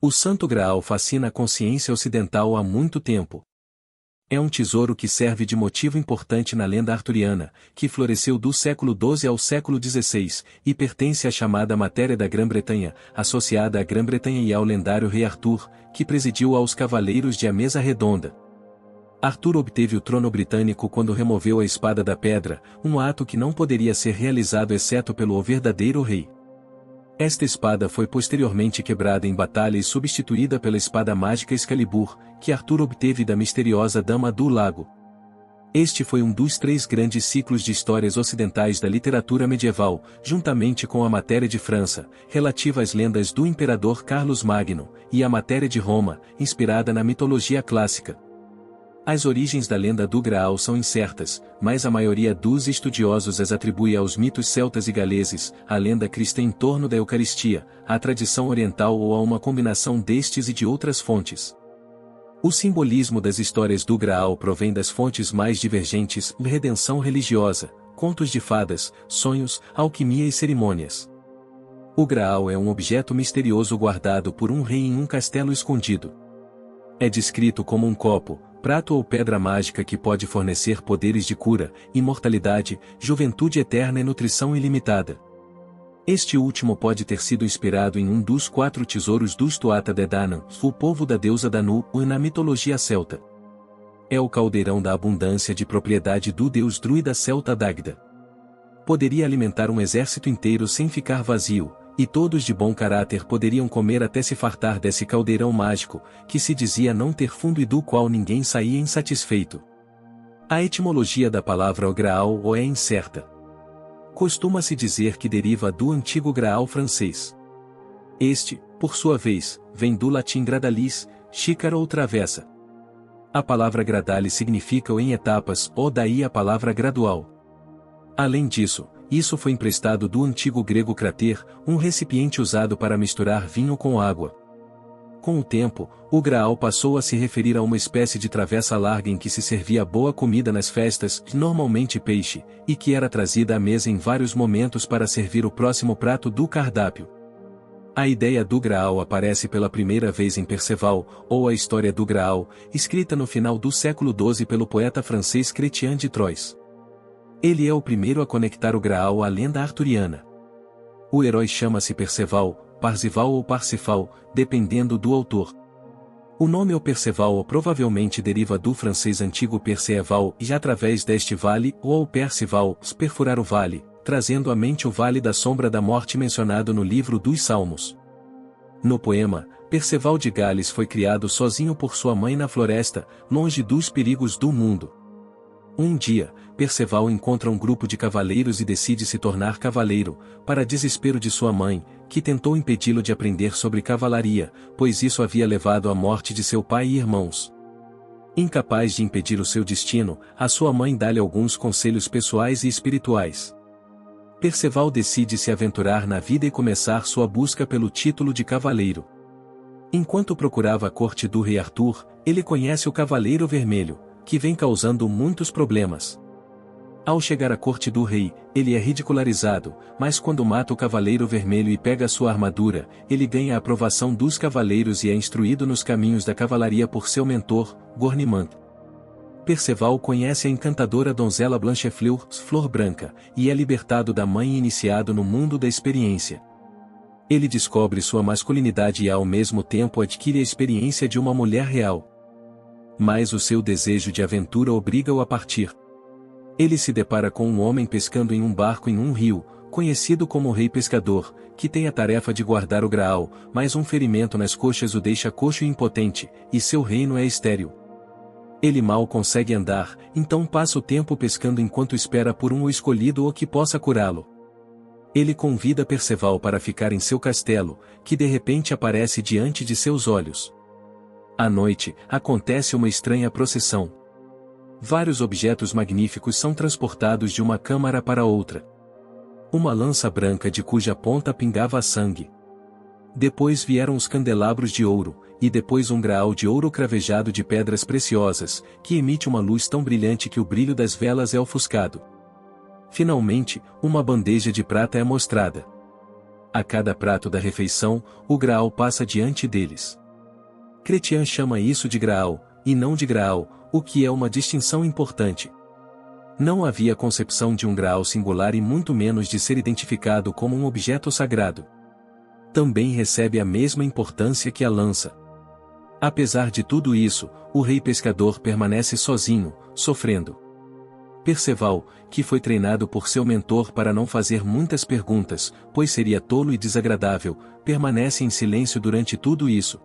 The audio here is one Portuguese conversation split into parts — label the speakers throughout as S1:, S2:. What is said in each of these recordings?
S1: O Santo Graal fascina a consciência ocidental há muito tempo. É um tesouro que serve de motivo importante na lenda arturiana, que floresceu do século XII ao século XVI, e pertence à chamada Matéria da Grã-Bretanha, associada à Grã-Bretanha e ao lendário rei Arthur, que presidiu aos cavaleiros de A Mesa Redonda. Arthur obteve o trono britânico quando removeu a Espada da Pedra, um ato que não poderia ser realizado exceto pelo verdadeiro rei. Esta espada foi posteriormente quebrada em batalha e substituída pela espada mágica Excalibur, que Arthur obteve da misteriosa Dama do Lago. Este foi um dos 3 grandes ciclos de histórias ocidentais da literatura medieval, juntamente com a Matéria de França, relativa às lendas do imperador Carlos Magno, e a Matéria de Roma, inspirada na mitologia clássica. As origens da lenda do Graal são incertas, mas a maioria dos estudiosos as atribui aos mitos celtas e galeses, à lenda cristã em torno da Eucaristia, à tradição oriental ou a uma combinação destes e de outras fontes. O simbolismo das histórias do Graal provém das fontes mais divergentes: redenção religiosa, contos de fadas, sonhos, alquimia e cerimônias. O Graal é um objeto misterioso guardado por um rei em um castelo escondido. É descrito como um copo, prato ou pedra mágica que pode fornecer poderes de cura, imortalidade, juventude eterna e nutrição ilimitada. Este último pode ter sido inspirado em um dos 4 tesouros dos Tuatha Dé Danann, o povo da deusa Danu, na mitologia celta. É o caldeirão da abundância de propriedade do deus druida celta Dagda. Poderia alimentar um exército inteiro sem ficar vazio, e todos de bom caráter poderiam comer até se fartar desse caldeirão mágico, que se dizia não ter fundo e do qual ninguém saía insatisfeito. A etimologia da palavra Graal é incerta. Costuma-se dizer que deriva do antigo Graal francês. Este, por sua vez, vem do latim gradalis, xícara ou travessa. A palavra gradale significa o em etapas, ou daí a palavra gradual. Além disso, isso foi emprestado do antigo grego crater, um recipiente usado para misturar vinho com água. Com o tempo, o Graal passou a se referir a uma espécie de travessa larga em que se servia boa comida nas festas, normalmente peixe, e que era trazida à mesa em vários momentos para servir o próximo prato do cardápio. A ideia do Graal aparece pela primeira vez em Perceval, ou a História do Graal, escrita no final do século XII pelo poeta francês Chrétien de Troyes. Ele é o primeiro a conectar o Graal à lenda arturiana. O herói chama-se Perceval, Parzival ou Parsifal, dependendo do autor. O nome Perceval provavelmente deriva do francês antigo Perceval e através deste vale, ou Percival, perfurar o vale, trazendo à mente o vale da sombra da morte mencionado no livro dos Salmos. No poema, Perceval de Gales foi criado sozinho por sua mãe na floresta, longe dos perigos do mundo. Um dia, Perceval encontra um grupo de cavaleiros e decide se tornar cavaleiro, para desespero de sua mãe, que tentou impedi-lo de aprender sobre cavalaria, pois isso havia levado à morte de seu pai e irmãos. Incapaz de impedir o seu destino, a sua mãe dá-lhe alguns conselhos pessoais e espirituais. Perceval decide se aventurar na vida e começar sua busca pelo título de cavaleiro. Enquanto procurava a corte do rei Arthur, ele conhece o Cavaleiro Vermelho, que vem causando muitos problemas. Ao chegar à corte do rei, ele é ridicularizado, mas quando mata o Cavaleiro Vermelho e pega sua armadura, ele ganha a aprovação dos cavaleiros e é instruído nos caminhos da cavalaria por seu mentor, Gornimant. Perceval conhece a encantadora donzela Blanchefleur, Flor Branca, e é libertado da mãe e iniciado no mundo da experiência. Ele descobre sua masculinidade e ao mesmo tempo adquire a experiência de uma mulher real. Mas o seu desejo de aventura obriga-o a partir. Ele se depara com um homem pescando em um barco em um rio, conhecido como o Rei Pescador, que tem a tarefa de guardar o Graal, mas um ferimento nas coxas o deixa coxo e impotente, e seu reino é estéril. Ele mal consegue andar, então passa o tempo pescando enquanto espera por um escolhido ou que possa curá-lo. Ele convida Perceval para ficar em seu castelo, que de repente aparece diante de seus olhos. À noite, acontece uma estranha procissão. Vários objetos magníficos são transportados de uma câmara para outra. Uma lança branca de cuja ponta pingava sangue. Depois vieram os candelabros de ouro, e depois um graal de ouro cravejado de pedras preciosas, que emite uma luz tão brilhante que o brilho das velas é ofuscado. Finalmente, uma bandeja de prata é mostrada. A cada prato da refeição, o Graal passa diante deles. Chrétien chama isso de Graal, e não de Graal, o que é uma distinção importante. Não havia concepção de um Graal singular e muito menos de ser identificado como um objeto sagrado. Também recebe a mesma importância que a lança. Apesar de tudo isso, o rei pescador permanece sozinho, sofrendo. Perceval, que foi treinado por seu mentor para não fazer muitas perguntas, pois seria tolo e desagradável, permanece em silêncio durante tudo isso.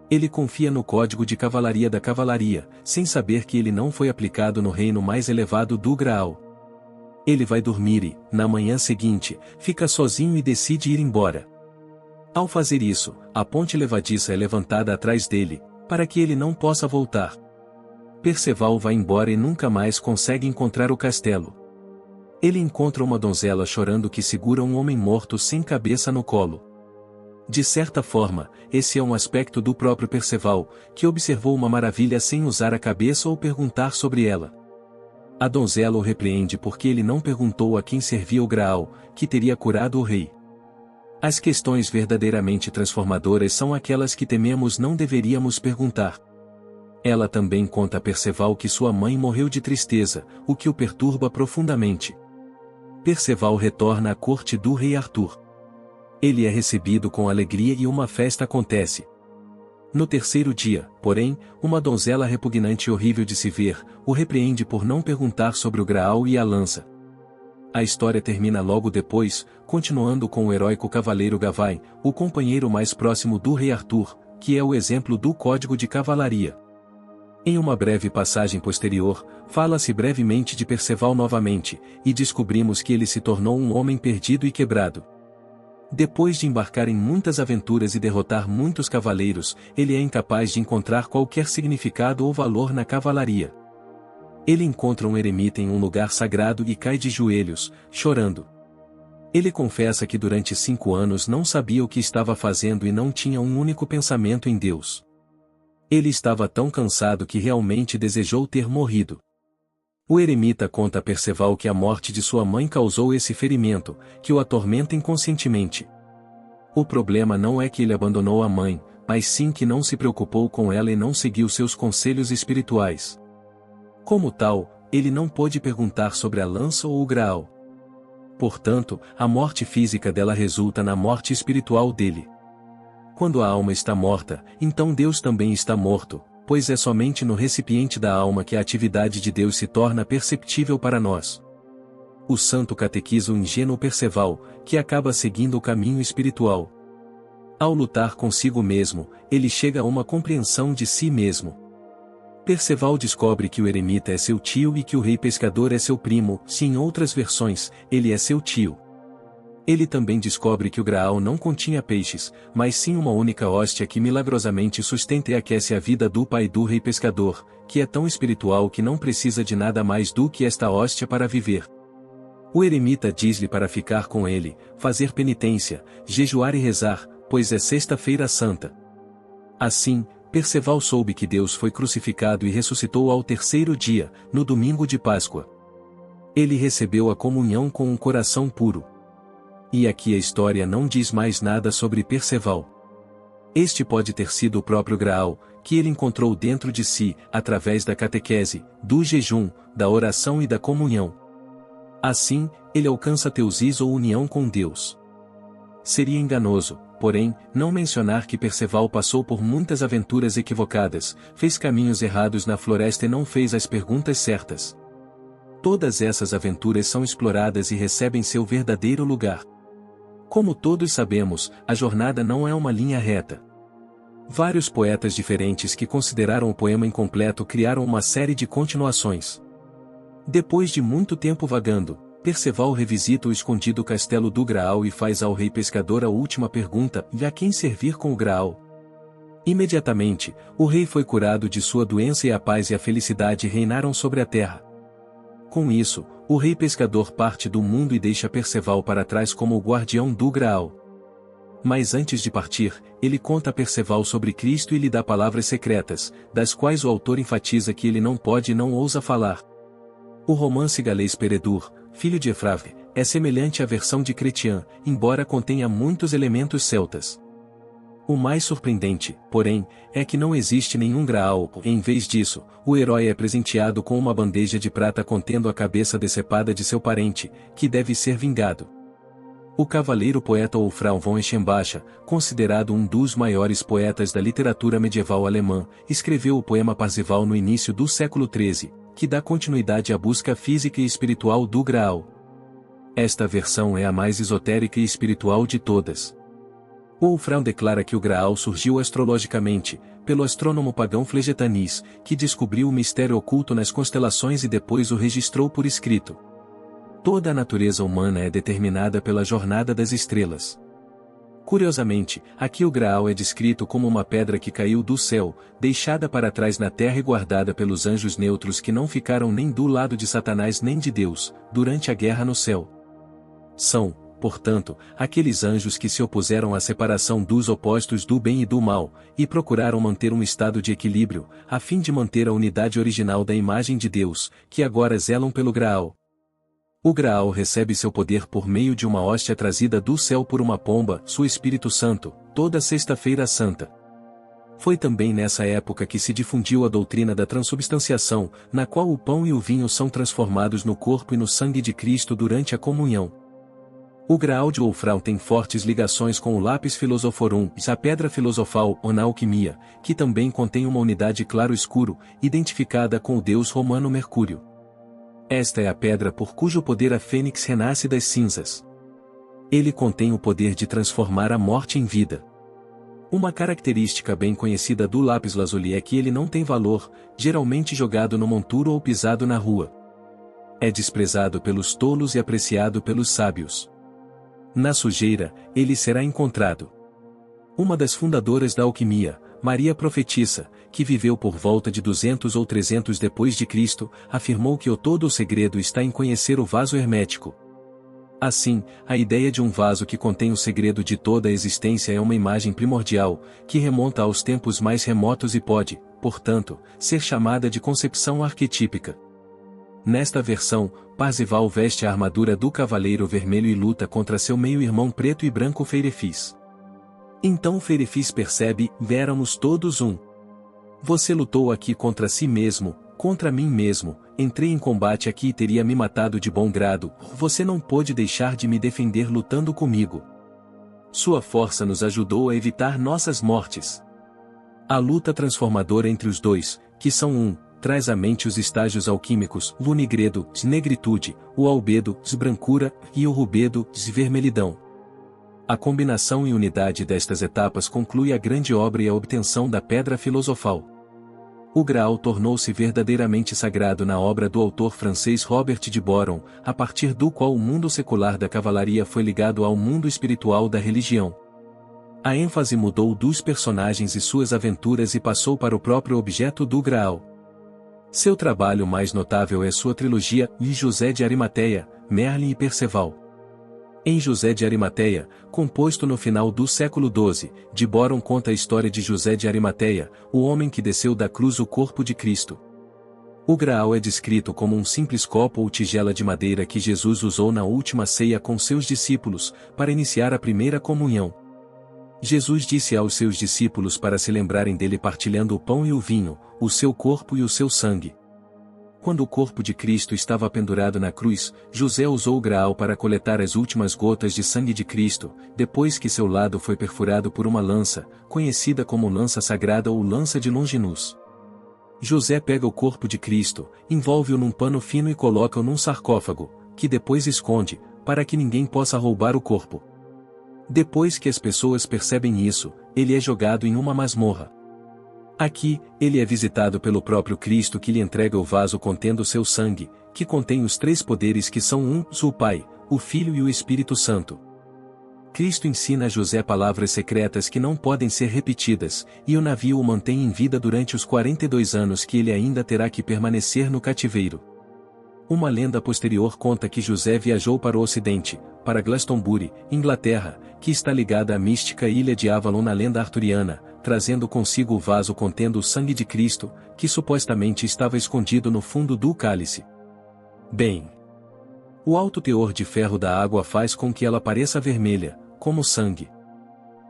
S1: Ele confia no código de cavalaria da cavalaria, sem saber que ele não foi aplicado no reino mais elevado do Graal. Ele vai dormir e, na manhã seguinte, fica sozinho e decide ir embora. Ao fazer isso, a ponte levadiça é levantada atrás dele, para que ele não possa voltar. Perceval vai embora e nunca mais consegue encontrar o castelo. Ele encontra uma donzela chorando que segura um homem morto sem cabeça no colo. De certa forma, esse é um aspecto do próprio Perceval, que observou uma maravilha sem usar a cabeça ou perguntar sobre ela. A donzela o repreende porque ele não perguntou a quem servia o Graal, que teria curado o rei. As questões verdadeiramente transformadoras são aquelas que tememos não deveríamos perguntar. Ela também conta a Perceval que sua mãe morreu de tristeza, o que o perturba profundamente. Perceval retorna à corte do rei Arthur. Ele é recebido com alegria e uma festa acontece. No terceiro dia, porém, uma donzela repugnante e horrível de se ver, o repreende por não perguntar sobre o Graal e a lança. A história termina logo depois, continuando com o heróico cavaleiro Gawain, o companheiro mais próximo do rei Arthur, que é o exemplo do código de cavalaria. Em uma breve passagem posterior, fala-se brevemente de Perceval novamente, e descobrimos que ele se tornou um homem perdido e quebrado. Depois de embarcar em muitas aventuras e derrotar muitos cavaleiros, ele é incapaz de encontrar qualquer significado ou valor na cavalaria. Ele encontra um eremita em um lugar sagrado e cai de joelhos, chorando. Ele confessa que durante 5 anos não sabia o que estava fazendo e não tinha um único pensamento em Deus. Ele estava tão cansado que realmente desejou ter morrido. O eremita conta a Perceval que a morte de sua mãe causou esse ferimento, que o atormenta inconscientemente. O problema não é que ele abandonou a mãe, mas sim que não se preocupou com ela e não seguiu seus conselhos espirituais. Como tal, ele não pôde perguntar sobre a lança ou o Graal. Portanto, a morte física dela resulta na morte espiritual dele. Quando a alma está morta, então Deus também está morto, pois é somente no recipiente da alma que a atividade de Deus se torna perceptível para nós. O santo catequiza o ingênuo Perceval, que acaba seguindo o caminho espiritual. Ao lutar consigo mesmo, ele chega a uma compreensão de si mesmo. Perceval descobre que o eremita é seu tio e que o rei pescador é seu primo, se em outras versões, ele é seu tio. Ele também descobre que o Graal não continha peixes, mas sim uma única hóstia que milagrosamente sustenta e aquece a vida do pai do rei pescador, que é tão espiritual que não precisa de nada mais do que esta hóstia para viver. O eremita diz-lhe para ficar com ele, fazer penitência, jejuar e rezar, pois é sexta-feira santa. Assim, Perceval soube que Deus foi crucificado e ressuscitou ao terceiro dia, no domingo de Páscoa. Ele recebeu a comunhão com um coração puro. E aqui a história não diz mais nada sobre Perceval. Este pode ter sido o próprio Graal, que ele encontrou dentro de si, através da catequese, do jejum, da oração e da comunhão. Assim, ele alcança teusis ou união com Deus. Seria enganoso, porém, não mencionar que Perceval passou por muitas aventuras equivocadas, fez caminhos errados na floresta e não fez as perguntas certas. Todas essas aventuras são exploradas e recebem seu verdadeiro lugar. Como todos sabemos, a jornada não é uma linha reta. Vários poetas diferentes que consideraram o poema incompleto criaram uma série de continuações. Depois de muito tempo vagando, Perceval revisita o escondido castelo do Graal e faz ao rei pescador a última pergunta: e a quem servir com o Graal? Imediatamente, o rei foi curado de sua doença e a paz e a felicidade reinaram sobre a terra. Com isso, o rei pescador parte do mundo e deixa Perceval para trás como o guardião do Graal. Mas antes de partir, ele conta a Perceval sobre Cristo e lhe dá palavras secretas, das quais o autor enfatiza que ele não pode e não ousa falar. O romance galês Peredur, filho de Efrave, é semelhante à versão de Chrétien, embora contenha muitos elementos celtas. O mais surpreendente, porém, é que não existe nenhum Graal, em vez disso, o herói é presenteado com uma bandeja de prata contendo a cabeça decepada de seu parente, que deve ser vingado. O cavaleiro poeta Wolfram von Eschenbach, considerado um dos maiores poetas da literatura medieval alemã, escreveu o poema Parzival no início do século XIII, que dá continuidade à busca física e espiritual do Graal. Esta versão é a mais esotérica e espiritual de todas. Wolfram declara que o Graal surgiu astrologicamente, pelo astrônomo pagão Flegetanis, que descobriu o mistério oculto nas constelações e depois o registrou por escrito. Toda a natureza humana é determinada pela jornada das estrelas. Curiosamente, aqui o Graal é descrito como uma pedra que caiu do céu, deixada para trás na terra e guardada pelos anjos neutros que não ficaram nem do lado de Satanás nem de Deus, durante a guerra no céu. São, portanto, aqueles anjos que se opuseram à separação dos opostos do bem e do mal, e procuraram manter um estado de equilíbrio, a fim de manter a unidade original da imagem de Deus, que agora zelam pelo Graal. O Graal recebe seu poder por meio de uma hóstia trazida do céu por uma pomba, seu Espírito Santo, toda Sexta-feira Santa. Foi também nessa época que se difundiu a doutrina da transubstanciação, na qual o pão e o vinho são transformados no corpo e no sangue de Cristo durante a comunhão. O Graal de Wolfram tem fortes ligações com o Lapis Philosophorum, a pedra filosofal, ou na alquimia, que também contém uma unidade claro-escuro, identificada com o deus romano Mercúrio. Esta é a pedra por cujo poder a fênix renasce das cinzas. Ele contém o poder de transformar a morte em vida. Uma característica bem conhecida do lápis lazuli é que ele não tem valor, geralmente jogado no monturo ou pisado na rua. É desprezado pelos tolos e apreciado pelos sábios. Na sujeira, ele será encontrado. Uma das fundadoras da alquimia, Maria Profetissa, que viveu por volta de 200 ou 300 depois de Cristo, afirmou que todo o segredo está em conhecer o vaso hermético. Assim, a ideia de um vaso que contém o segredo de toda a existência é uma imagem primordial, que remonta aos tempos mais remotos e pode, portanto, ser chamada de concepção arquetípica. Nesta versão, Parzival veste a armadura do Cavaleiro Vermelho e luta contra seu meio-irmão preto e branco Feirefis. Então Feirefis percebe: éramos todos um. Você lutou aqui contra si mesmo, contra mim mesmo, entrei em combate aqui e teria me matado de bom grado, você não pôde deixar de me defender lutando comigo. Sua força nos ajudou a evitar nossas mortes. A luta transformadora entre os dois, que são um, traz à mente os estágios alquímicos, o nigredo, negritude, o albedo, brancura, e o rubedo, vermelhidão. A combinação e unidade destas etapas conclui a grande obra e a obtenção da pedra filosofal. O Graal tornou-se verdadeiramente sagrado na obra do autor francês Robert de Boron, a partir do qual o mundo secular da cavalaria foi ligado ao mundo espiritual da religião. A ênfase mudou dos personagens e suas aventuras e passou para o próprio objeto do Graal. Seu trabalho mais notável é sua trilogia, José de Arimateia, Merlin e Perceval. Em José de Arimateia, composto no final do século XII, de Boron conta a história de José de Arimateia, o homem que desceu da cruz o corpo de Cristo. O Graal é descrito como um simples copo ou tigela de madeira que Jesus usou na última ceia com seus discípulos, para iniciar a primeira comunhão. Jesus disse aos seus discípulos para se lembrarem dele partilhando o pão e o vinho, o seu corpo e o seu sangue. Quando o corpo de Cristo estava pendurado na cruz, José usou o Graal para coletar as últimas gotas de sangue de Cristo, depois que seu lado foi perfurado por uma lança, conhecida como lança sagrada ou lança de Longinus. José pega o corpo de Cristo, envolve-o num pano fino e coloca-o num sarcófago, que depois esconde, para que ninguém possa roubar o corpo. Depois que as pessoas percebem isso, ele é jogado em uma masmorra. Aqui, ele é visitado pelo próprio Cristo que lhe entrega o vaso contendo seu sangue, que contém os três poderes que são um, o Pai, o Filho e o Espírito Santo. Cristo ensina a José palavras secretas que não podem ser repetidas, e o navio o mantém em vida durante os 42 anos que ele ainda terá que permanecer no cativeiro. Uma lenda posterior conta que José viajou para o Ocidente, para Glastonbury, Inglaterra, que está ligada à mística ilha de Avalon na lenda arturiana, trazendo consigo o vaso contendo o sangue de Cristo, que supostamente estava escondido no fundo do cálice. Bem, O alto teor de ferro da água faz com que ela pareça vermelha, como sangue.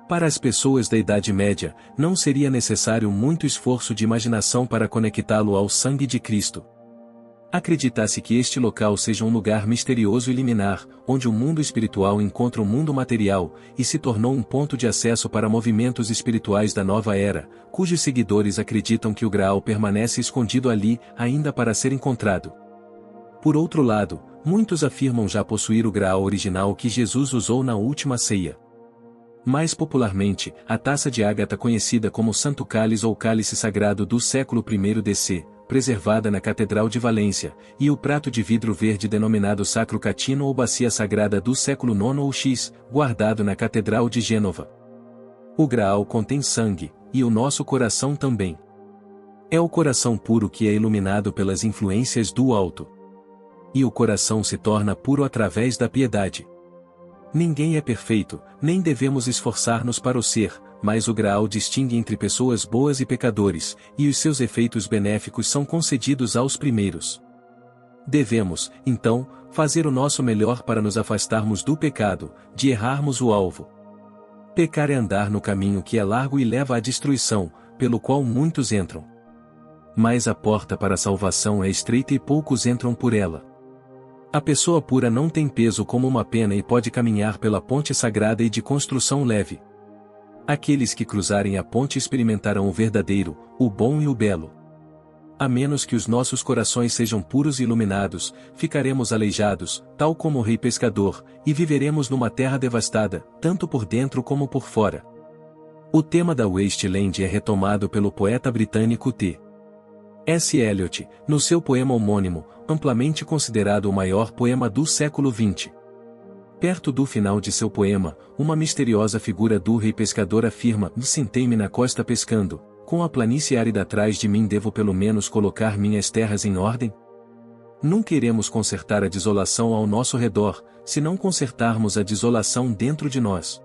S1: Para as pessoas da Idade Média, não seria necessário muito esforço de imaginação para conectá-lo ao sangue de Cristo. Acredita-se que este local seja um lugar misterioso e liminar, onde o mundo espiritual encontra o mundo material, e se tornou um ponto de acesso para movimentos espirituais da nova era, cujos seguidores acreditam que o Graal permanece escondido ali, ainda para ser encontrado. Por outro lado, muitos afirmam já possuir o Graal original que Jesus usou na última ceia. Mais popularmente, a taça de ágata conhecida como Santo Cálice ou Cálice Sagrado do século I DC, preservada na Catedral de Valência, e o prato de vidro verde denominado Sacro Catino ou Bacia Sagrada do século IX ou X, guardado na Catedral de Gênova. O Graal contém sangue, e o nosso coração também. É o coração puro que é iluminado pelas influências do alto. E o coração se torna puro através da piedade. Ninguém é perfeito, nem devemos esforçar-nos para o ser, mas o Graal distingue entre pessoas boas e pecadores, e os seus efeitos benéficos são concedidos aos primeiros. Devemos, então, fazer o nosso melhor para nos afastarmos do pecado, de errarmos o alvo. Pecar é andar no caminho que é largo e leva à destruição, pelo qual muitos entram. Mas a porta para a salvação é estreita e poucos entram por ela. A pessoa pura não tem peso como uma pena e pode caminhar pela ponte sagrada e de construção leve. Aqueles que cruzarem a ponte experimentarão o verdadeiro, o bom e o belo. A menos que os nossos corações sejam puros e iluminados, ficaremos aleijados, tal como o rei pescador, e viveremos numa terra devastada, tanto por dentro como por fora. O tema da Wasteland é retomado pelo poeta britânico T. S. Eliot, no seu poema homônimo, amplamente considerado o maior poema do século XX. Perto do final de seu poema, uma misteriosa figura do rei pescador afirma: "Sentei-me na costa pescando, com a planície árida atrás de mim, devo pelo menos colocar minhas terras em ordem?" Nunca iremos consertar a desolação ao nosso redor, se não consertarmos a desolação dentro de nós.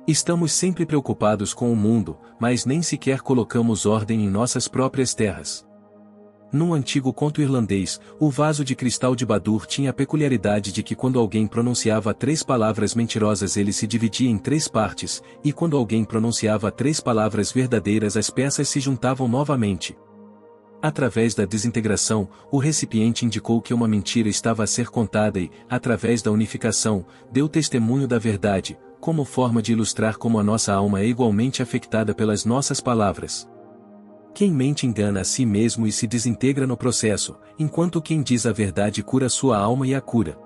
S1: Estamos sempre preocupados com o mundo, mas nem sequer colocamos ordem em nossas próprias terras. Num antigo conto irlandês, o vaso de cristal de Badur tinha a peculiaridade de que quando alguém pronunciava 3 palavras mentirosas ele se dividia em 3 partes, e quando alguém pronunciava 3 palavras verdadeiras as peças se juntavam novamente. Através da desintegração, o recipiente indicou que uma mentira estava a ser contada e, através da unificação, deu testemunho da verdade, como forma de ilustrar como a nossa alma é igualmente afetada pelas nossas palavras. Quem mente engana a si mesmo e se desintegra no processo, enquanto quem diz a verdade cura sua alma e a cura.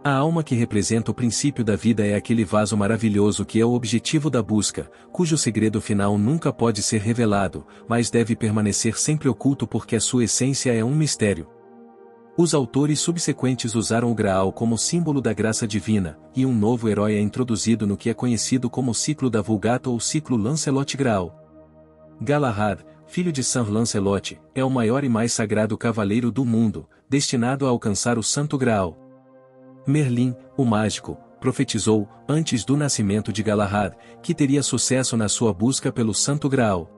S1: A alma que representa o princípio da vida é aquele vaso maravilhoso que é o objetivo da busca, cujo segredo final nunca pode ser revelado, mas deve permanecer sempre oculto porque a sua essência é um mistério. Os autores subsequentes usaram o Graal como símbolo da graça divina, e um novo herói é introduzido no que é conhecido como ciclo da Vulgata ou ciclo Lancelot-Graal. Galahad, filho de Sir Lancelot, é o maior e mais sagrado cavaleiro do mundo, destinado a alcançar o Santo Graal. Merlin, o mágico, profetizou, antes do nascimento de Galahad, que teria sucesso na sua busca pelo Santo Graal.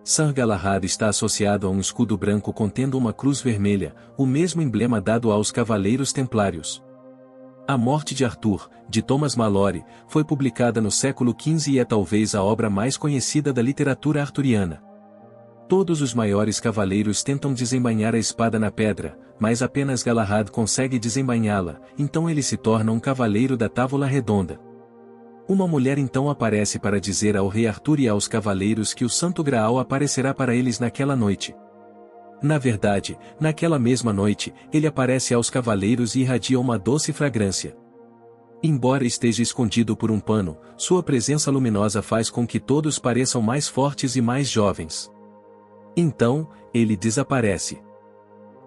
S1: Sir Galahad está associado a um escudo branco contendo uma cruz vermelha, o mesmo emblema dado aos Cavaleiros Templários. A Morte de Arthur, de Thomas Malory, foi publicada no século XV e é talvez a obra mais conhecida da literatura arturiana. Todos os maiores cavaleiros tentam desembainhar a espada na pedra, mas apenas Galahad consegue desembainhá-la, então ele se torna um cavaleiro da Távola Redonda. Uma mulher então aparece para dizer ao rei Arthur e aos cavaleiros que o Santo Graal aparecerá para eles naquela noite. Na verdade, naquela mesma noite, ele aparece aos cavaleiros e irradia uma doce fragrância. Embora esteja escondido por um pano, sua presença luminosa faz com que todos pareçam mais fortes e mais jovens. Então, ele desaparece.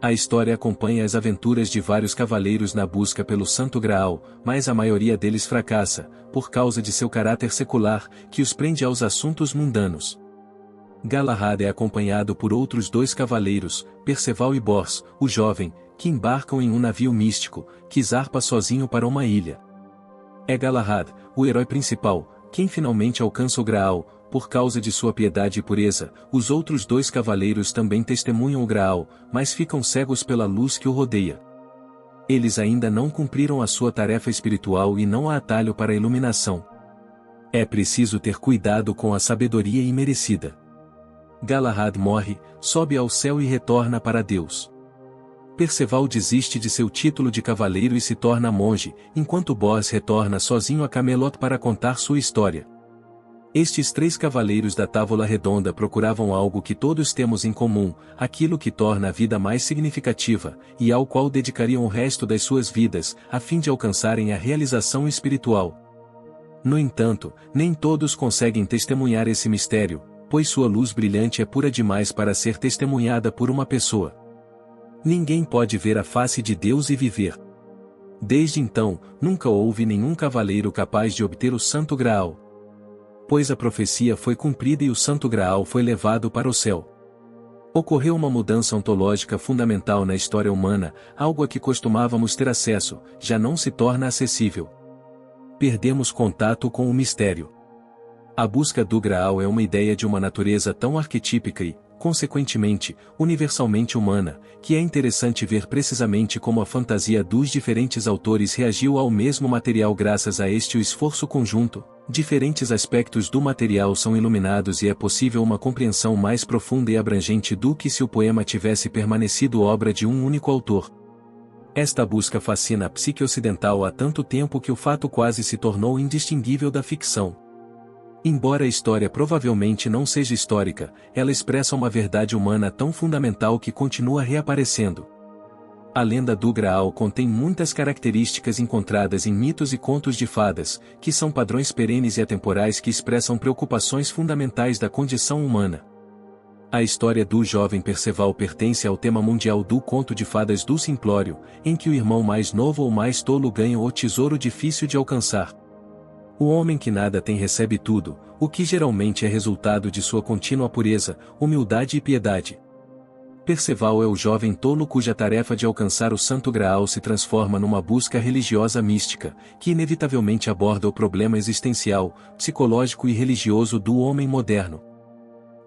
S1: A história acompanha as aventuras de vários cavaleiros na busca pelo Santo Graal, mas a maioria deles fracassa, por causa de seu caráter secular, que os prende aos assuntos mundanos. Galahad é acompanhado por outros 2 cavaleiros, Perceval e Bors, o jovem, que embarcam em um navio místico, que zarpa sozinho para uma ilha. É Galahad, o herói principal, quem finalmente alcança o Graal. Por causa de sua piedade e pureza, os outros 2 cavaleiros também testemunham o Graal, mas ficam cegos pela luz que o rodeia. Eles ainda não cumpriram a sua tarefa espiritual e não há atalho para a iluminação. É preciso ter cuidado com a sabedoria imerecida. Galahad morre, sobe ao céu e retorna para Deus. Perceval desiste de seu título de cavaleiro e se torna monge, enquanto Bors retorna sozinho a Camelot para contar sua história. Estes 3 cavaleiros da Távola Redonda procuravam algo que todos temos em comum, aquilo que torna a vida mais significativa, e ao qual dedicariam o resto das suas vidas, a fim de alcançarem a realização espiritual. No entanto, nem todos conseguem testemunhar esse mistério, pois sua luz brilhante é pura demais para ser testemunhada por uma pessoa. Ninguém pode ver a face de Deus e viver. Desde então, nunca houve nenhum cavaleiro capaz de obter o Santo Graal. Pois a profecia foi cumprida e o Santo Graal foi levado para o céu. Ocorreu uma mudança ontológica fundamental na história humana, algo a que costumávamos ter acesso, já não se torna acessível. Perdemos contato com o mistério. A busca do Graal é uma ideia de uma natureza tão arquetípica e, consequentemente, universalmente humana, que é interessante ver precisamente como a fantasia dos diferentes autores reagiu ao mesmo material graças a este esforço conjunto. Diferentes aspectos do material são iluminados e é possível uma compreensão mais profunda e abrangente do que se o poema tivesse permanecido obra de um único autor. Esta busca fascina a psique ocidental há tanto tempo que o fato quase se tornou indistinguível da ficção. Embora a história provavelmente não seja histórica, ela expressa uma verdade humana tão fundamental que continua reaparecendo. A lenda do Graal contém muitas características encontradas em mitos e contos de fadas, que são padrões perenes e atemporais que expressam preocupações fundamentais da condição humana. A história do jovem Perceval pertence ao tema mundial do conto de fadas do Simplório, em que o irmão mais novo ou mais tolo ganha o tesouro difícil de alcançar. O homem que nada tem recebe tudo, o que geralmente é resultado de sua contínua pureza, humildade e piedade. Perceval é o jovem tolo cuja tarefa de alcançar o Santo Graal se transforma numa busca religiosa mística, que inevitavelmente aborda o problema existencial, psicológico e religioso do homem moderno.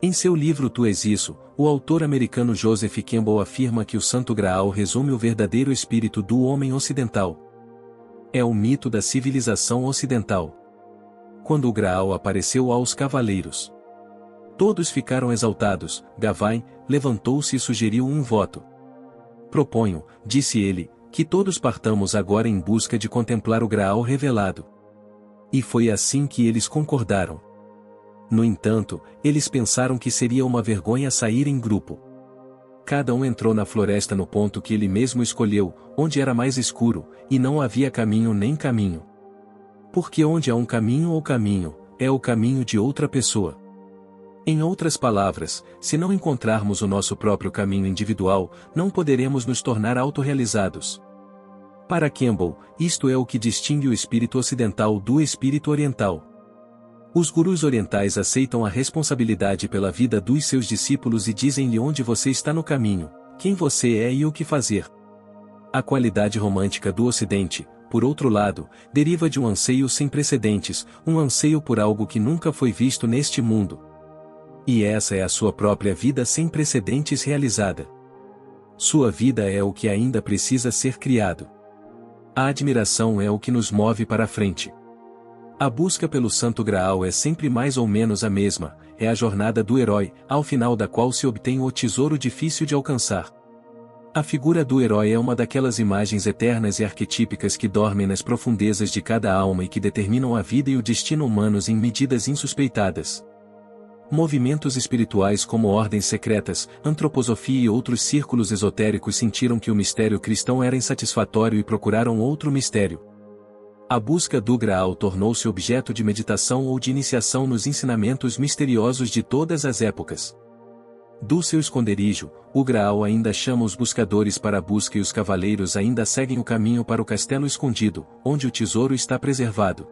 S1: Em seu livro Tu És Isso, o autor americano Joseph Campbell afirma que o Santo Graal resume o verdadeiro espírito do homem ocidental. É o mito da civilização ocidental. Quando o Graal apareceu aos cavaleiros, todos ficaram exaltados. Gawain levantou-se e sugeriu um voto. Proponho, disse ele, que todos partamos agora em busca de contemplar o Graal revelado. E foi assim que eles concordaram. No entanto, eles pensaram que seria uma vergonha sair em grupo. Cada um entrou na floresta no ponto que ele mesmo escolheu, onde era mais escuro, e não havia caminho nem caminho. Porque onde há um caminho ou caminho, é o caminho de outra pessoa. Em outras palavras, se não encontrarmos o nosso próprio caminho individual, não poderemos nos tornar autorrealizados. Para Campbell, isto é o que distingue o espírito ocidental do espírito oriental. Os gurus orientais aceitam a responsabilidade pela vida dos seus discípulos e dizem-lhe onde você está no caminho, quem você é e o que fazer. A qualidade romântica do Ocidente, por outro lado, deriva de um anseio sem precedentes, um anseio por algo que nunca foi visto neste mundo. E essa é a sua própria vida sem precedentes realizada. Sua vida é o que ainda precisa ser criado. A admiração é o que nos move para a frente. A busca pelo Santo Graal é sempre mais ou menos a mesma, é a jornada do herói, ao final da qual se obtém o tesouro difícil de alcançar. A figura do herói é uma daquelas imagens eternas e arquetípicas que dormem nas profundezas de cada alma e que determinam a vida e o destino humanos em medidas insuspeitadas. Movimentos espirituais como ordens secretas, antroposofia e outros círculos esotéricos sentiram que o mistério cristão era insatisfatório e procuraram outro mistério. A busca do Graal tornou-se objeto de meditação ou de iniciação nos ensinamentos misteriosos de todas as épocas. Do seu esconderijo, o Graal ainda chama os buscadores para a busca e os cavaleiros ainda seguem o caminho para o castelo escondido, onde o tesouro está preservado.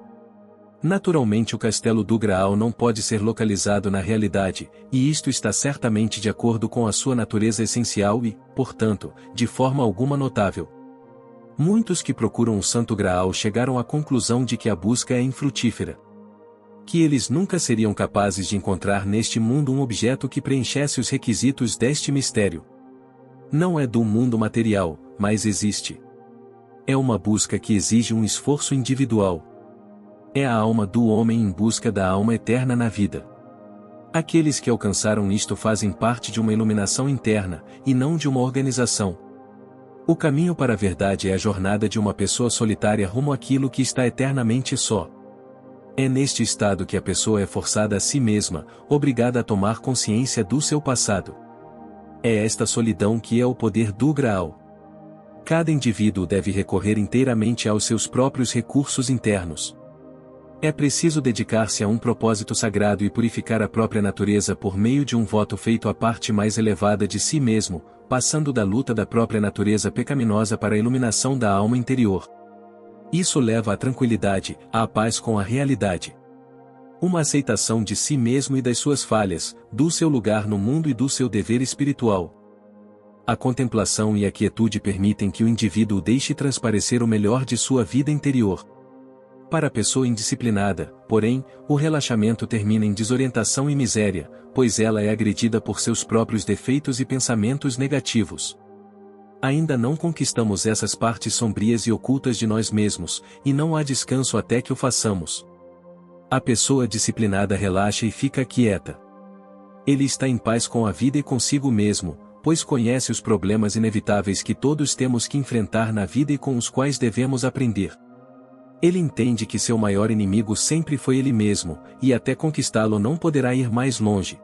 S1: Naturalmente o castelo do Graal não pode ser localizado na realidade, e isto está certamente de acordo com a sua natureza essencial e, portanto, de forma alguma notável. Muitos que procuram o Santo Graal chegaram à conclusão de que a busca é infrutífera. Que eles nunca seriam capazes de encontrar neste mundo um objeto que preenchesse os requisitos deste mistério. Não é do mundo material, mas existe. É uma busca que exige um esforço individual. É a alma do homem em busca da alma eterna na vida. Aqueles que alcançaram isto fazem parte de uma iluminação interna, e não de uma organização. O caminho para a verdade é a jornada de uma pessoa solitária rumo àquilo que está eternamente só. É neste estado que a pessoa é forçada a si mesma, obrigada a tomar consciência do seu passado. É esta solidão que é o poder do Graal. Cada indivíduo deve recorrer inteiramente aos seus próprios recursos internos. É preciso dedicar-se a um propósito sagrado e purificar a própria natureza por meio de um voto feito à parte mais elevada de si mesmo, passando da luta da própria natureza pecaminosa para a iluminação da alma interior. Isso leva à tranquilidade, à paz com a realidade. Uma aceitação de si mesmo e das suas falhas, do seu lugar no mundo e do seu dever espiritual. A contemplação e a quietude permitem que o indivíduo deixe transparecer o melhor de sua vida interior. Para a pessoa indisciplinada, porém, o relaxamento termina em desorientação e miséria, pois ela é agredida por seus próprios defeitos e pensamentos negativos. Ainda não conquistamos essas partes sombrias e ocultas de nós mesmos, e não há descanso até que o façamos. A pessoa disciplinada relaxa e fica quieta. Ele está em paz com a vida e consigo mesmo, pois conhece os problemas inevitáveis que todos temos que enfrentar na vida e com os quais devemos aprender. Ele entende que seu maior inimigo sempre foi ele mesmo, e até conquistá-lo não poderá ir mais longe.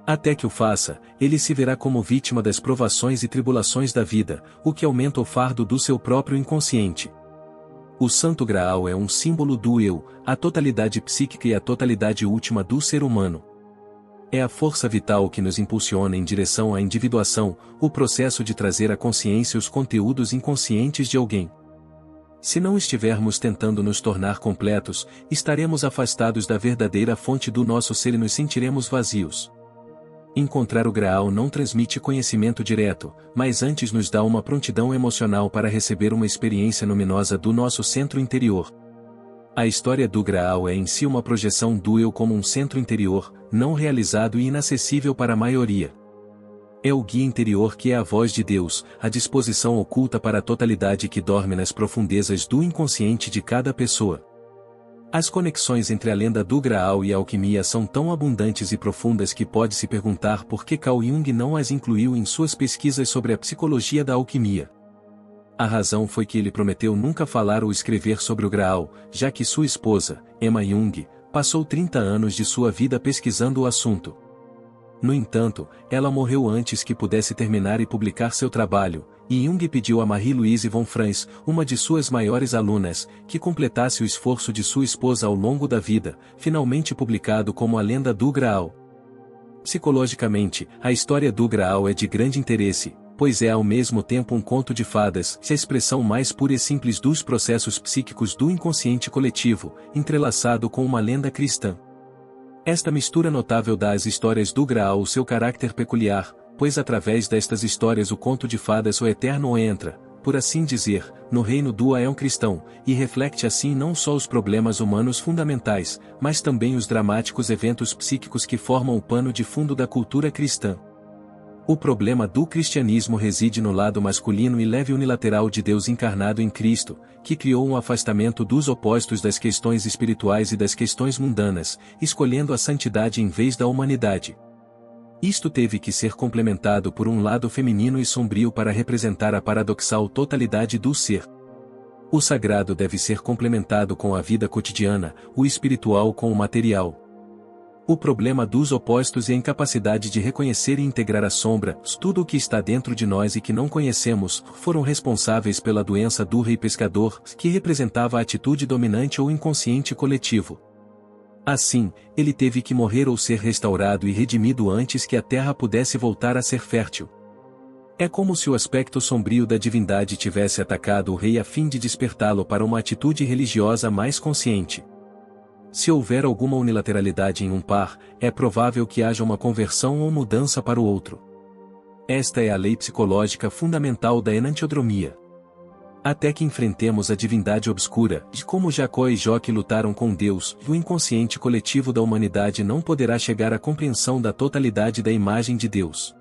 S1: Até que o faça, ele se verá como vítima das provações e tribulações da vida, o que aumenta o fardo do seu próprio inconsciente. O Santo Graal é um símbolo do eu, a totalidade psíquica e a totalidade última do ser humano. É a força vital que nos impulsiona em direção à individuação, o processo de trazer à consciência os conteúdos inconscientes de alguém. Se não estivermos tentando nos tornar completos, estaremos afastados da verdadeira fonte do nosso ser e nos sentiremos vazios. Encontrar o Graal não transmite conhecimento direto, mas antes nos dá uma prontidão emocional para receber uma experiência luminosa do nosso centro interior. A história do Graal é em si uma projeção do eu como um centro interior, não realizado e inacessível para a maioria. É o guia interior que é a voz de Deus, a disposição oculta para a totalidade que dorme nas profundezas do inconsciente de cada pessoa. As conexões entre a lenda do Graal e a alquimia são tão abundantes e profundas que pode-se perguntar por que Carl Jung não as incluiu em suas pesquisas sobre a psicologia da alquimia. A razão foi que ele prometeu nunca falar ou escrever sobre o Graal, já que sua esposa, Emma Jung, passou 30 anos de sua vida pesquisando o assunto. No entanto, ela morreu antes que pudesse terminar e publicar seu trabalho, e Jung pediu a Marie-Louise von Franz, uma de suas maiores alunas, que completasse o esforço de sua esposa ao longo da vida, finalmente publicado como A Lenda do Graal. Psicologicamente, a história do Graal é de grande interesse, pois é ao mesmo tempo um conto de fadas, a expressão mais pura e simples dos processos psíquicos do inconsciente coletivo, entrelaçado com uma lenda cristã. Esta mistura notável dá às histórias do Graal o seu caráter peculiar, pois através destas histórias o conto de fadas o eterno entra, por assim dizer, no reino do Aeon cristão, e reflete assim não só os problemas humanos fundamentais, mas também os dramáticos eventos psíquicos que formam o pano de fundo da cultura cristã. O problema do cristianismo reside no lado masculino e leve unilateral de Deus encarnado em Cristo, que criou um afastamento dos opostos das questões espirituais e das questões mundanas, escolhendo a santidade em vez da humanidade. Isto teve que ser complementado por um lado feminino e sombrio para representar a paradoxal totalidade do ser. O sagrado deve ser complementado com a vida cotidiana, o espiritual com o material. O problema dos opostos e a incapacidade de reconhecer e integrar a sombra, tudo o que está dentro de nós e que não conhecemos, foram responsáveis pela doença do rei pescador, que representava a atitude dominante ou inconsciente coletivo. Assim, ele teve que morrer ou ser restaurado e redimido antes que a terra pudesse voltar a ser fértil. É como se o aspecto sombrio da divindade tivesse atacado o rei a fim de despertá-lo para uma atitude religiosa mais consciente. Se houver alguma unilateralidade em um par, é provável que haja uma conversão ou mudança para o outro. Esta é a lei psicológica fundamental da enantiodromia. Até que enfrentemos a divindade obscura, de como Jacó e Jó que lutaram com Deus, o inconsciente coletivo da humanidade não poderá chegar à compreensão da totalidade da imagem de Deus.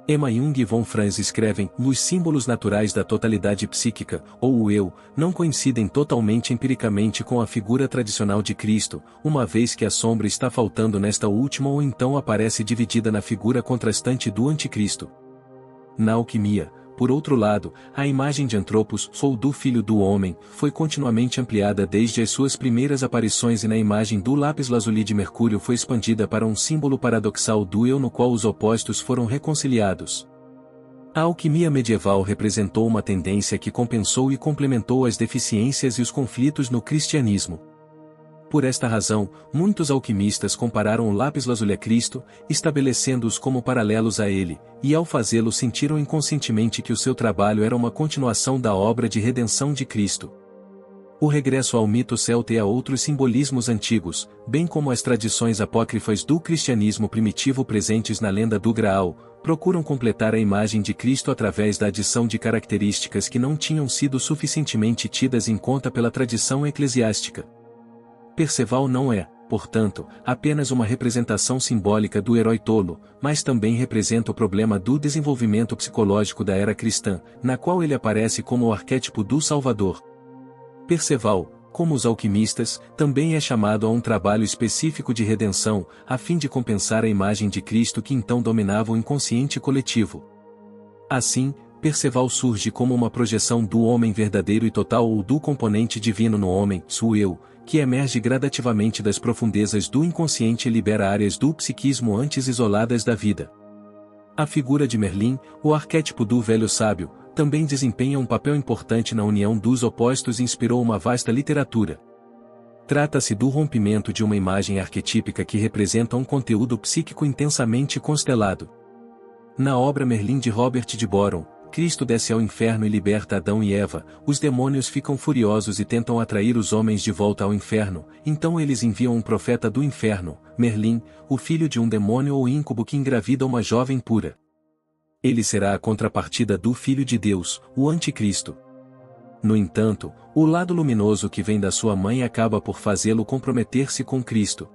S1: Emma Jung e von Franz escrevem: os símbolos naturais da totalidade psíquica, ou o eu, não coincidem totalmente empiricamente com a figura tradicional de Cristo, uma vez que a sombra está faltando nesta última ou então aparece dividida na figura contrastante do anticristo. Na alquimia, por outro lado, a imagem de Antropos, ou do Filho do Homem, foi continuamente ampliada desde as suas primeiras aparições e na imagem do lápis-lazuli de Mercúrio foi expandida para um símbolo paradoxal do eu no qual os opostos foram reconciliados. A alquimia medieval representou uma tendência que compensou e complementou as deficiências e os conflitos no cristianismo. Por esta razão, muitos alquimistas compararam o lápis-lazuli a Cristo, estabelecendo-os como paralelos a ele, e ao fazê-lo sentiram inconscientemente que o seu trabalho era uma continuação da obra de redenção de Cristo. O regresso ao mito celta e a outros simbolismos antigos, bem como as tradições apócrifas do cristianismo primitivo presentes na lenda do Graal, procuram completar a imagem de Cristo através da adição de características que não tinham sido suficientemente tidas em conta pela tradição eclesiástica. Perceval não é, portanto, apenas uma representação simbólica do herói tolo, mas também representa o problema do desenvolvimento psicológico da era cristã, na qual ele aparece como o arquétipo do Salvador. Perceval, como os alquimistas, também é chamado a um trabalho específico de redenção, a fim de compensar a imagem de Cristo que então dominava o inconsciente coletivo. Assim, Perceval surge como uma projeção do homem verdadeiro e total ou do componente divino no homem, o eu, que emerge gradativamente das profundezas do inconsciente e libera áreas do psiquismo antes isoladas da vida. A figura de Merlin, o arquétipo do velho sábio, também desempenha um papel importante na união dos opostos e inspirou uma vasta literatura. Trata-se do rompimento de uma imagem arquetípica que representa um conteúdo psíquico intensamente constelado. Na obra Merlin de Robert de Boron, Cristo desce ao inferno e liberta Adão e Eva, os demônios ficam furiosos e tentam atrair os homens de volta ao inferno, então eles enviam um profeta do inferno, Merlin, o filho de um demônio ou íncube que engravida uma jovem pura. Ele será a contrapartida do Filho de Deus, o Anticristo. No entanto, o lado luminoso que vem da sua mãe acaba por fazê-lo comprometer-se com Cristo.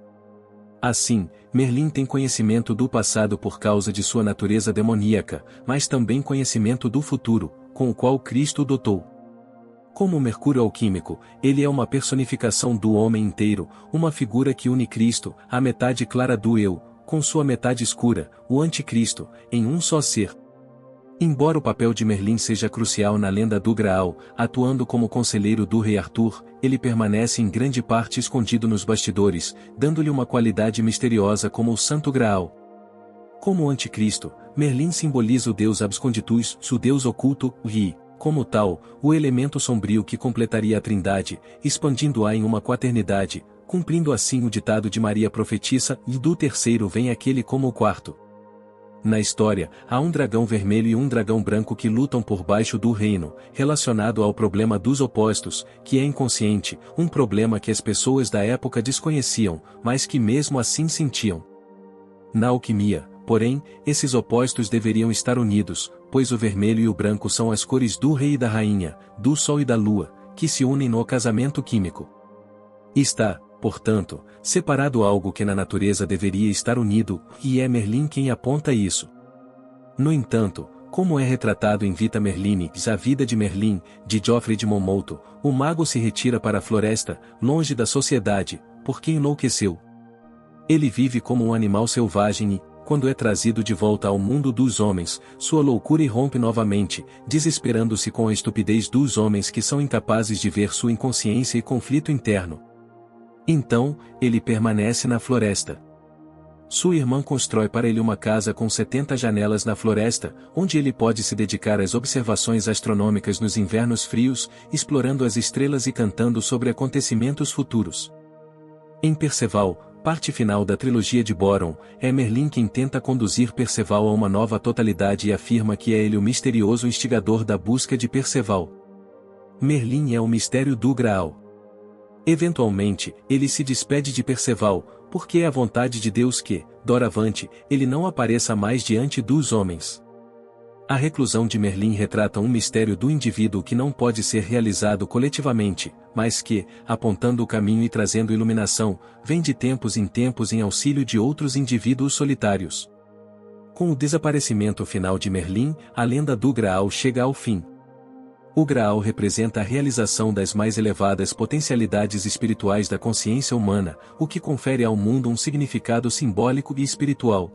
S1: Assim, Merlin tem conhecimento do passado por causa de sua natureza demoníaca, mas também conhecimento do futuro, com o qual Cristo o dotou. Como o Mercúrio alquímico, ele é uma personificação do homem inteiro, uma figura que une Cristo, a metade clara do eu, com sua metade escura, o Anticristo, em um só ser. Embora o papel de Merlin seja crucial na lenda do Graal, atuando como conselheiro do rei Arthur, ele permanece em grande parte escondido nos bastidores, dando-lhe uma qualidade misteriosa como o Santo Graal. Como o Anticristo, Merlin simboliza o deus absconditus, o deus oculto, e, como tal, o elemento sombrio que completaria a Trindade, expandindo-a em uma quaternidade, cumprindo assim o ditado de Maria profetissa, e do terceiro vem aquele como o quarto. Na história, há um dragão vermelho e um dragão branco que lutam por baixo do reino, relacionado ao problema dos opostos, que é inconsciente, um problema que as pessoas da época desconheciam, mas que mesmo assim sentiam. Na alquimia, porém, esses opostos deveriam estar unidos, pois o vermelho e o branco são as cores do rei e da rainha, do sol e da lua, que se unem no casamento químico. Está, portanto, separado algo que na natureza deveria estar unido, e é Merlin quem aponta isso. No entanto, como é retratado em Vita Merlinis, A Vida de Merlin, de Geoffrey de Monmouth, o mago se retira para a floresta, longe da sociedade, porque enlouqueceu. Ele vive como um animal selvagem e, quando é trazido de volta ao mundo dos homens, sua loucura irrompe novamente, desesperando-se com a estupidez dos homens que são incapazes de ver sua inconsciência e conflito interno. Então, ele permanece na floresta. Sua irmã constrói para ele uma casa com 70 janelas na floresta, onde ele pode se dedicar às observações astronômicas nos invernos frios, explorando as estrelas e cantando sobre acontecimentos futuros. Em Perceval, parte final da trilogia de Boron, é Merlin quem tenta conduzir Perceval a uma nova totalidade e afirma que é ele o misterioso instigador da busca de Perceval. Merlin é o mistério do Graal. Eventualmente, ele se despede de Perceval, porque é a vontade de Deus que, doravante, ele não apareça mais diante dos homens. A reclusão de Merlin retrata um mistério do indivíduo que não pode ser realizado coletivamente, mas que, apontando o caminho e trazendo iluminação, vem de tempos em tempos em auxílio de outros indivíduos solitários. Com o desaparecimento final de Merlin, a lenda do Graal chega ao fim. O Graal representa a realização das mais elevadas potencialidades espirituais da consciência humana, o que confere ao mundo um significado simbólico e espiritual.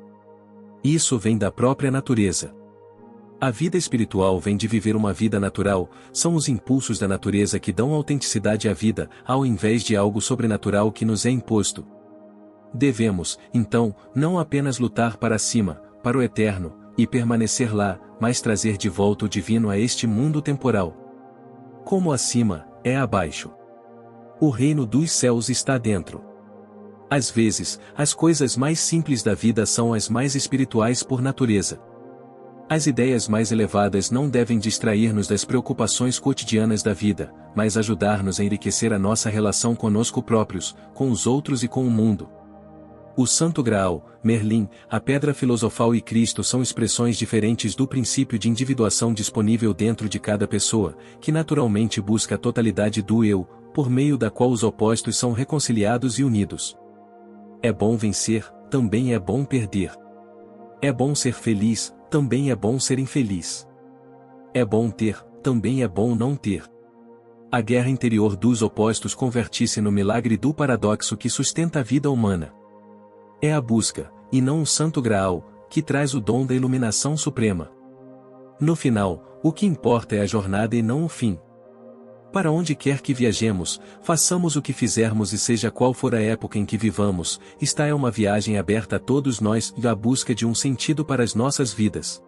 S1: Isso vem da própria natureza. A vida espiritual vem de viver uma vida natural, são os impulsos da natureza que dão autenticidade à vida, ao invés de algo sobrenatural que nos é imposto. Devemos, então, não apenas lutar para cima, para o eterno, e permanecer lá, mas trazer de volta o divino a este mundo temporal. Como acima, é abaixo. O reino dos céus está dentro. Às vezes, as coisas mais simples da vida são as mais espirituais por natureza. As ideias mais elevadas não devem distrair-nos das preocupações cotidianas da vida, mas ajudar-nos a enriquecer a nossa relação conosco próprios, com os outros e com o mundo. O Santo Graal, Merlin, a Pedra Filosofal e Cristo são expressões diferentes do princípio de individuação disponível dentro de cada pessoa, que naturalmente busca a totalidade do eu, por meio da qual os opostos são reconciliados e unidos. É bom vencer, também é bom perder. É bom ser feliz, também é bom ser infeliz. É bom ter, também é bom não ter. A guerra interior dos opostos converte-se no milagre do paradoxo que sustenta a vida humana. É a busca, e não o Santo Graal, que traz o dom da iluminação suprema. No final, o que importa é a jornada e não o fim. Para onde quer que viajemos, façamos o que fizermos e seja qual for a época em que vivamos, esta é uma viagem aberta a todos nós e a busca de um sentido para as nossas vidas.